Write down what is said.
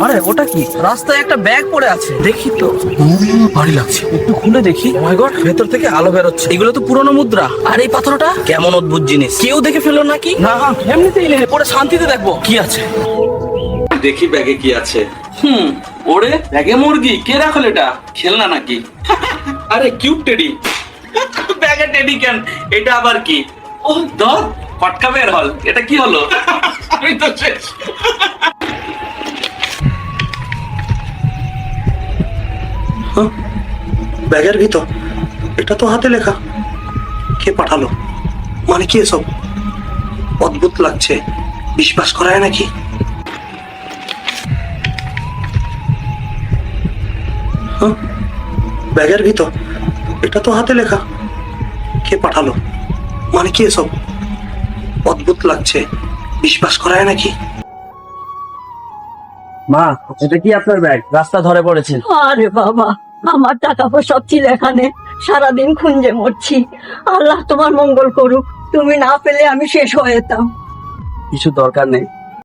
আরে ওটা কি? রাস্তায় একটা ব্যাগ পড়ে আছে, দেখি তো। ভারী লাগছে, একটু খুলে দেখি। ও মাই গড, ভেতর থেকে আলো বেরোচ্ছে। এগুলো তো পুরনো মুদ্রা। আর এই পাথরটা কেমন অদ্ভুত জিনিস, কেউ দেখে ফেলো নাকি? না, এমনিতেই নেই, পরে শান্তিতে দেখবো কি আছে। দেখি ব্যাগে কি আছে। ওরে ব্যাগে মুরগি, কে রাখল এটা? খেলনা নাকি? আরে কিউট টেডি। ব্যাগে টেডি কেন? এটা আবার কি? ও ধর, ফটকা বের হল। এটা কি হলো? আমি তো শেষ। ব্যাগের ভিতর, এটা তো হাতে লেখা। কে পাঠালো? মানে কি এসব? অদ্ভুত লাগছে, বিশ্বাস করায় নাকি? ব্যাগের ভিতর, এটা তো হাতে লেখা। কে পাঠালো? মানে কি এসব? অদ্ভুত লাগছে, বিশ্বাস করায় নাকি? মা, এটা কি আপনার ব্যাগ? রাস্তা ধরে পড়েছে। আরে বাবা, আমার টাকা পয়সা ছিল এখানে, সারাদিন খুঁজে মরছি। আল্লাহ তোমার মঙ্গল করুক, তুমি না পেলে আমি শেষ হয়ে যেতাম। কিছু দরকার নেই,